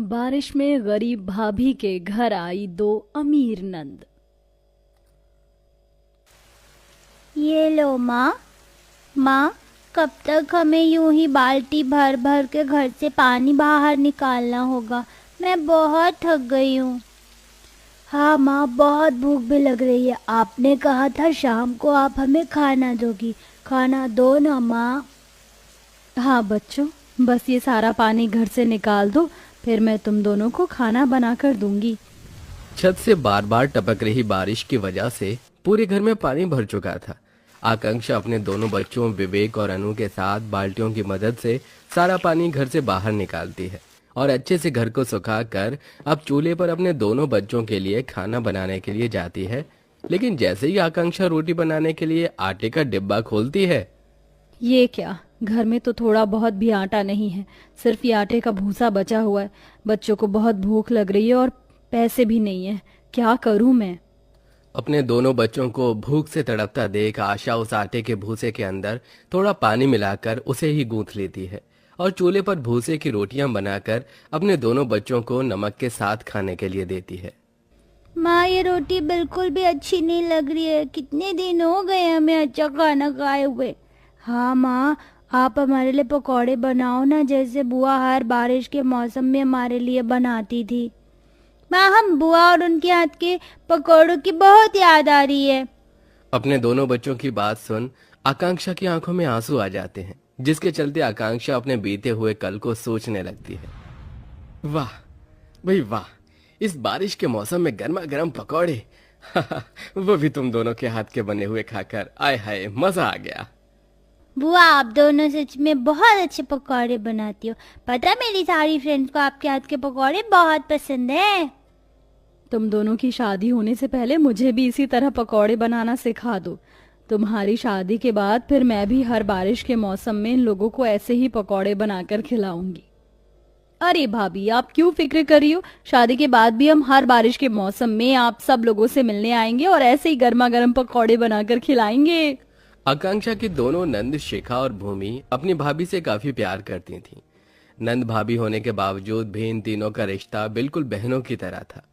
बारिश में गरीब भाभी के घर आई दो अमीर नंद। ये लो माँ। माँ, कब तक हमें यूं ही बाल्टी भर भर के घर से पानी बाहर निकालना होगा? मैं बहुत थक गई हूँ। हाँ माँ, बहुत भूख भी लग रही है। आपने कहा था शाम को आप हमें खाना दोगी। खाना दो ना माँ। हाँ बच्चों, बस ये सारा पानी घर से निकाल दो, फिर मैं तुम दोनों को खाना बना कर दूंगी। छत से बार बार टपक रही बारिश की वजह से पूरे घर में पानी भर चुका था। आकांक्षा अपने दोनों बच्चों विवेक और अनु के साथ बाल्टियों की मदद से सारा पानी घर से बाहर निकालती है और अच्छे से घर को सुखा कर अब चूल्हे पर अपने दोनों बच्चों के लिए खाना बनाने के लिए जाती है। लेकिन जैसे ही आकांक्षा रोटी बनाने के लिए आटे का डिब्बा खोलती है, ये क्या, घर में तो थोड़ा बहुत भी आटा नहीं है, सिर्फ ये आटे का भूसा बचा हुआ है। बच्चों को बहुत भूख लग रही है और पैसे भी नहीं है, क्या करूं मैं। अपने दोनों बच्चों को भूख से तड़पता देख आशा उस आटे के भूसे के अंदर थोड़ा पानी मिलाकर उसे ही गूंथ लेती है और चूल्हे पर भूसे की रोटियां बनाकर अपने दोनों बच्चों को नमक के साथ खाने के लिए देती है। माँ, ये रोटी बिल्कुल भी अच्छी नहीं लग रही है। कितने दिन हो गए हमें अच्छा खाना खाए हुए। हाँ माँ, आप हमारे लिए पकौड़े बनाओ ना, जैसे बुआ हर बारिश के मौसम में हमारे लिए बनाती थी। माँ, हम बुआ और उनके हाथ के पकौड़ों की बहुत याद आ रही है। अपने दोनों बच्चों की बात सुन आकांक्षा की आंखों में आंसू आ जाते हैं, जिसके चलते आकांक्षा अपने बीते हुए कल को सोचने लगती है। वाह भाई वाह, इस बारिश के मौसम में गर्मा गर्म पकौड़े वो भी तुम दोनों के हाथ के बने हुए खाकर, आय हाय मजा आ गया। बुआ, आप दोनों सच में बहुत अच्छे पकौड़े बनाती हो। पता है, मेरी सारी फ्रेंड्स को आपके हाथ के पकौड़े बहुत पसंद है। तुम दोनों की शादी होने से पहले मुझे भी इसी तरह पकौड़े बनाना सिखा दो। तुम्हारी शादी के बाद फिर मैं भी हर बारिश के मौसम में इन लोगों को ऐसे ही पकौड़े बनाकर खिलाऊंगी। अरे भाभी, आप क्यों फिक्र कर रही हो, शादी के बाद भी हम हर बारिश के मौसम में आप सब लोगों से मिलने आएंगे और ऐसे ही गर्मा गर्म पकौड़े बनाकर खिलाएंगे। आकांक्षा की दोनों नंद शिखा और भूमि अपनी भाभी से काफी प्यार करती थीं। नंद भाभी होने के बावजूद भी इन तीनों का रिश्ता बिल्कुल बहनों की तरह था।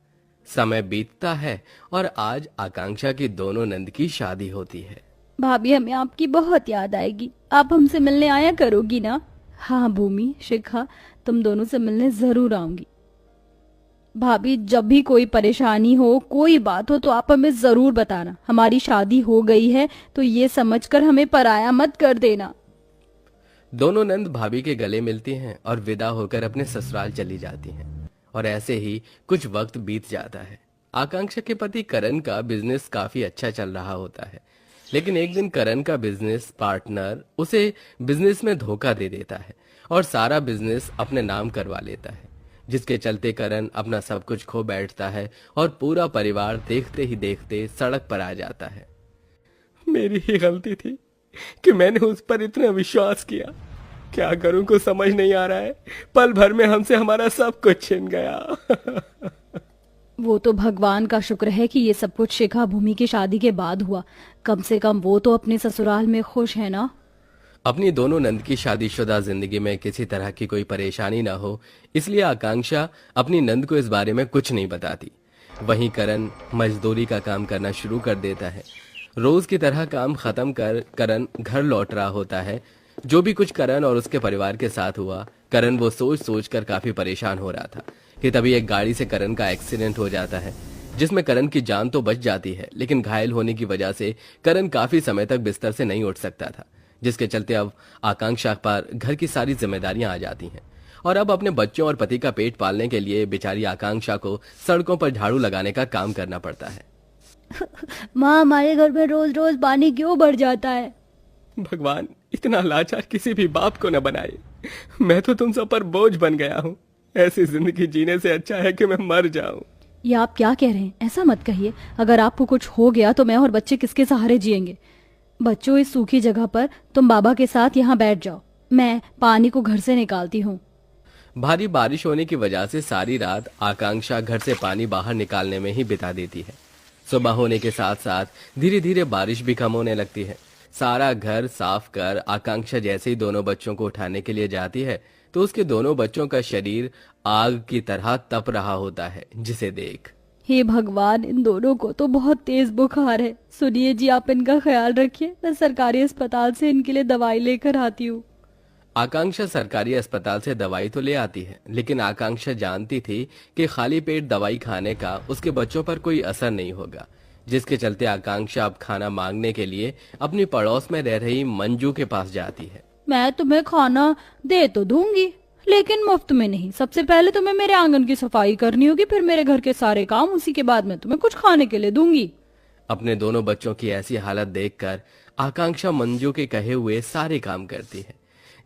समय बीतता है और आज आकांक्षा की दोनों नंद की शादी होती है। भाभी, हमें आपकी बहुत याद आएगी, आप हमसे मिलने आया करोगी ना। हाँ भूमि, शिखा, तुम दोनों से मिलने जरूर आऊंगी। भाभी, जब भी कोई परेशानी हो, कोई बात हो, तो आप हमें जरूर बताना। हमारी शादी हो गई है तो ये समझकर हमें पराया मत कर देना। दोनों नंद भाभी के गले मिलती हैं और विदा होकर अपने ससुराल चली जाती हैं। और ऐसे ही कुछ वक्त बीत जाता है। आकांक्षा के पति करण का बिजनेस काफी अच्छा चल रहा होता है, लेकिन एक दिन करण का बिजनेस पार्टनर उसे बिजनेस में धोखा दे देता है और सारा बिजनेस अपने नाम करवा लेता है, जिसके चलते करण अपना सब कुछ खो बैठता है और पूरा परिवार देखते ही देखते सड़क पर आ जाता है। मेरी ही गलती थी कि मैंने उस पर इतना विश्वास किया। क्या करूं कुछ समझ नहीं आ रहा है। पल भर में हमसे हमारा सब कुछ छिन गया। वो तो भगवान का शुक्र है कि ये सब कुछ शिखा भूमि की शादी के बाद हुआ। कम से कम वो तो अपने ससुराल में खुश है ना। अपनी दोनों नंद की शादीशुदा जिंदगी में किसी तरह की कोई परेशानी ना हो, इसलिए आकांक्षा अपनी नंद को इस बारे में कुछ नहीं बताती। वहीं करण मजदूरी का काम करना शुरू कर देता है। रोज की तरह काम खत्म कर करण घर लौट रहा होता है। जो भी कुछ करण और उसके परिवार के साथ हुआ, करण वो सोच सोच कर काफी परेशान हो रहा था कि तभी एक गाड़ी से करण का एक्सीडेंट हो जाता है, जिसमें करण की जान तो बच जाती है, लेकिन घायल होने की वजह से करण काफी समय तक बिस्तर से नहीं उठ सकता था, जिसके चलते अब आकांक्षा पर घर की सारी जिम्मेदारियां आ जाती हैं और अब अपने बच्चों और पति का पेट पालने के लिए बेचारी आकांक्षा को सड़कों पर झाड़ू लगाने का काम करना पड़ता है। माँ, हमारे घर में रोज रोज पानी क्यों बढ़ जाता है? भगवान इतना लाचार किसी भी बाप को न बनाए। मैं तो तुम सब पर बोझ बन गया हूँ। ऐसी जिंदगी जीने से अच्छा है कि मैं मर जाऊं। ये आप क्या कह रहे हैं, ऐसा मत कहिए। अगर आपको कुछ हो गया तो मैं और बच्चे किसके सहारे जिएंगे। बच्चों, इस सूखी जगह पर तुम बाबा के साथ यहाँ बैठ जाओ, मैं पानी को घर से निकालती हूँ। भारी बारिश होने की वजह से सारी रात आकांक्षा घर से पानी बाहर निकालने में ही बिता देती है। सुबह होने के साथ साथ धीरे धीरे बारिश भी कम होने लगती है। सारा घर साफ कर आकांक्षा जैसे ही दोनों बच्चों को उठाने के लिए जाती है, तो उसके दोनों बच्चों का शरीर आग की तरह तप रहा होता है, जिसे देख हे भगवान, इन दोनों को तो बहुत तेज बुखार है। सुनिए जी, आप इनका ख्याल रखिए, मैं सरकारी अस्पताल से इनके लिए दवाई लेकर आती हूँ। आकांक्षा सरकारी अस्पताल से दवाई तो ले आती है, लेकिन आकांक्षा जानती थी कि खाली पेट दवाई खाने का उसके बच्चों पर कोई असर नहीं होगा, जिसके चलते आकांक्षा अब खाना मांगने के लिए अपनी पड़ोस में रह रही मंजू के पास जाती है। मैं तुम्हें खाना दे तो दूंगी, लेकिन मुफ्त में नहीं। सबसे पहले तुम्हें मेरे आंगन की सफाई करनी होगी, फिर मेरे घर के सारे काम, उसी के बाद मैं तुम्हें कुछ खाने के लिए दूंगी। अपने दोनों बच्चों की ऐसी हालत देखकर आकांक्षा मंजू के कहे हुए सारे काम करती है,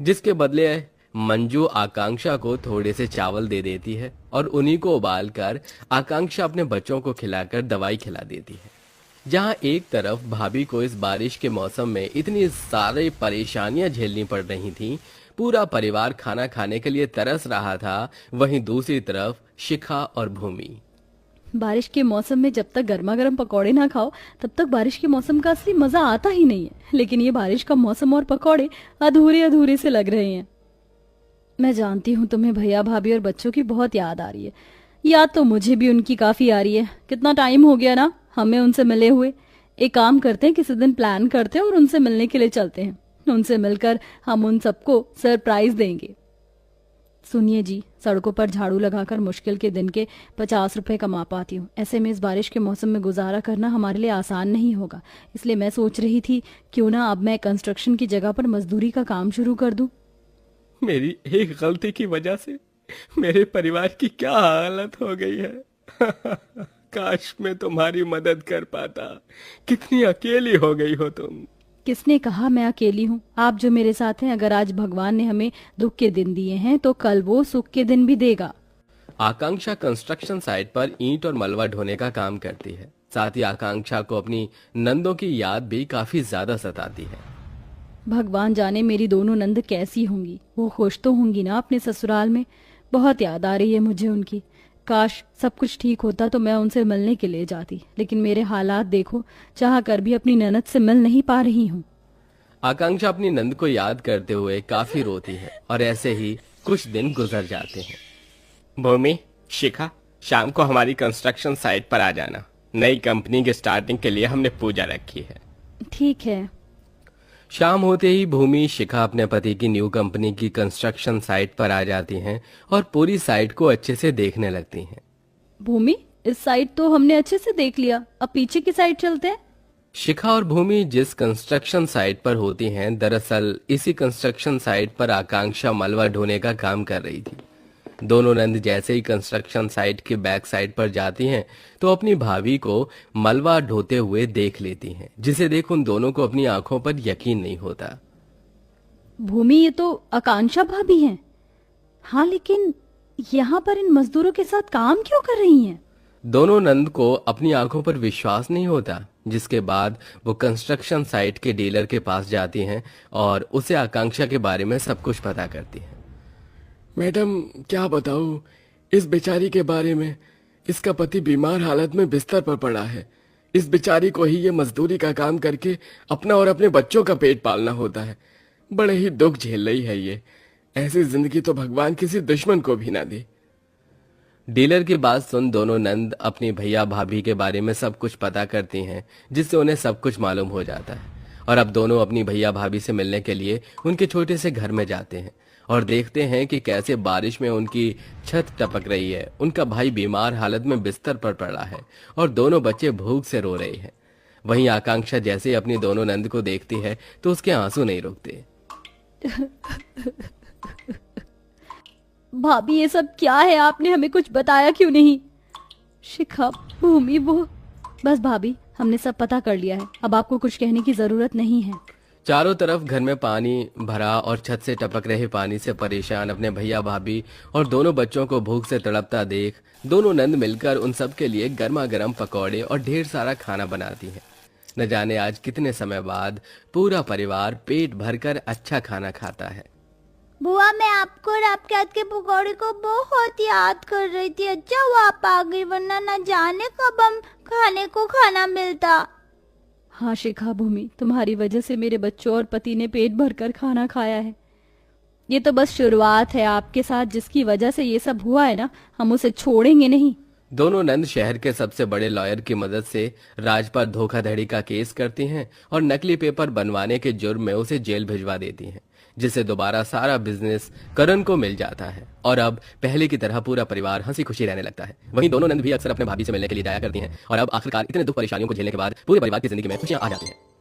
जिसके बदले मंजू आकांक्षा को थोड़े से चावल दे देती है और उन्हीं को उबालकर आकांक्षा अपने बच्चों को खिलाकर दवाई खिला देती है। जहां एक तरफ भाभी को इस बारिश के मौसम में इतनी सारी परेशानियां झेलनी पड़ रही थीं, पूरा परिवार खाना खाने के लिए तरस रहा था, वहीं दूसरी तरफ शिखा और भूमि। बारिश के मौसम में जब तक गर्मा गर्म पकौड़े ना खाओ, तब तक बारिश के मौसम का असली मजा आता ही नहीं है। लेकिन ये बारिश का मौसम और पकौड़े अधूरे अधूरे से लग रहे हैं। मैं जानती हूँ तुम्हें भैया भाभी और बच्चों की बहुत याद आ रही है। याद तो मुझे भी उनकी काफी आ रही है। कितना टाइम हो गया ना हमें उनसे मिले हुए। एक काम करते हैं, किसी दिन प्लान करते हैं और उनसे मिलने के लिए चलते हैं। उनसे मिलकर हम उन सबको सरप्राइज देंगे। सुनिए जी, सड़कों पर झाड़ू लगाकर मुश्किल के दिन के 50 रुपए कमा पाती हूँ। ऐसे में इस बारिश के मौसम में गुजारा करना हमारे लिए आसान नहीं होगा। इसलिए मैं सोच रही थी, क्यों ना अब मैं कंस्ट्रक्शन की जगह पर मजदूरी का काम शुरू कर दूं। मेरी एक गलती की वजह से मेरे परिवार की क्या हालत हो गई है। काश मैं तुम्हारी मदद कर पाता। कितनी अकेली हो गई हो तुम। किसने कहा मैं अकेली हूँ? आप जो मेरे साथ हैं, अगर आज भगवान ने हमें दुख के दिन दिए हैं तो कल वो सुख के दिन भी देगा। आकांक्षा कंस्ट्रक्शन साइट पर ईंट और मलबा ढोने का काम करती है। साथ ही आकांक्षा को अपनी नंदों की याद भी काफी ज्यादा सताती है। भगवान जाने मेरी दोनों नंद कैसी होंगी। वो खुश तो होंगी ना अपने ससुराल में। बहुत याद आ रही है मुझे उनकी। काश सब कुछ ठीक होता तो मैं उनसे मिलने के लिए जाती, लेकिन मेरे हालात देखो, चाह कर भी अपनी ननद से मिल नहीं पा रही हूँ। आकांक्षा अपनी नंद को याद करते हुए काफी रोती है और ऐसे ही कुछ दिन गुजर जाते हैं। भूमि, शिखा, शाम को हमारी कंस्ट्रक्शन साइट पर आ जाना। नई कंपनी की स्टार्टिंग के लिए हमने पूजा रखी है। ठीक है। शाम होते ही भूमि, शिखा अपने पति की न्यू कंपनी की कंस्ट्रक्शन साइट पर आ जाती हैं और पूरी साइट को अच्छे से देखने लगती हैं। भूमि, इस साइड तो हमने अच्छे से देख लिया, अब पीछे की साइड चलते हैं। शिखा और भूमि जिस कंस्ट्रक्शन साइट पर होती हैं, दरअसल इसी कंस्ट्रक्शन साइट पर आकांक्षा मलबा ढोने का काम कर रही थी। दोनों नंद जैसे ही कंस्ट्रक्शन साइट के बैक साइड पर जाती हैं तो अपनी भाभी को मलबा ढोते हुए देख लेती हैं, जिसे देख उन दोनों को अपनी आंखों पर यकीन नहीं होता। भूमि, ये तो आकांक्षा भाभी हैं। हाँ, लेकिन यहाँ पर इन मजदूरों के साथ काम क्यों कर रही हैं? दोनों नंद को अपनी आंखों पर विश्वास नहीं होता, जिसके बाद वो कंस्ट्रक्शन साइट के डीलर के पास जाती हैं और उसे आकांक्षा के बारे में सब कुछ पता करती हैं। मैडम, क्या बताऊं इस बेचारी के बारे में। इसका पति बीमार हालत में बिस्तर पर पड़ा है। इस बेचारी को ही ये मजदूरी का काम करके अपना और अपने बच्चों का पेट पालना होता है। बड़े ही दुख झेल रही है ये। ऐसी जिंदगी तो भगवान किसी दुश्मन को भी ना दे। डीलर की बात सुन दोनों नंद अपनी भैया भाभी के बारे में सब कुछ पता करती हैं, जिससे उन्हें सब कुछ मालूम हो जाता है। और अब दोनों अपनी भैया भाभी से मिलने के लिए उनके छोटे से घर में जाते हैं और देखते हैं कि कैसे बारिश में उनकी छत टपक रही है। उनका भाई बीमार हालत में बिस्तर पर पड़ा है और दोनों बच्चे भूख से रो रहे हैं। वहीं आकांक्षा जैसे ही अपनी दोनों नंद को देखती है तो उसके आंसू नहीं रुकते। भाभी, ये सब क्या है? आपने हमें कुछ बताया क्यों नहीं? शिखा, भूमि, वो बस भाभी, हमने सब पता कर लिया है। अब आपको कुछ कहने की जरूरत नहीं है। चारों तरफ घर में पानी भरा और छत से टपक रहे पानी से परेशान अपने भैया भाभी और दोनों बच्चों को भूख से तड़पता देख दोनों नंद मिलकर उन सब के लिए गर्मा गर्म पकौड़े और ढेर सारा खाना बनाती हैं। न जाने आज कितने समय बाद पूरा परिवार पेट भरकर अच्छा खाना खाता है। बुआ, मैं आपको और आपके हाथ के पकौड़े को बहुत याद कर रही थी। अच्छा हुआ आप आ गई, वरना न जाने कब हम खाने को खाना मिलता। हाँ शिखा, भूमि, तुम्हारी वजह से मेरे बच्चों और पति ने पेट भरकर खाना खाया है। ये तो बस शुरुआत है। आपके साथ जिसकी वजह से ये सब हुआ है ना, हम उसे छोड़ेंगे नहीं। दोनों नंद शहर के सबसे बड़े लॉयर की मदद से राज पर धोखाधड़ी का केस करती हैं और नकली पेपर बनवाने के जुर्म में उसे जेल भिजवा देती हैं, जिससे दोबारा सारा बिजनेस करण को मिल जाता है और अब पहले की तरह पूरा परिवार हंसी खुशी रहने लगता है। वहीं दोनों नंद भी अक्सर अपने भाभी से मिलने के लिए जाया करती हैं और अब आखिरकार इतने दुख परेशानियों को झेलने के बाद पूरे परिवार की जिंदगी में खुशियां आ जाती हैं।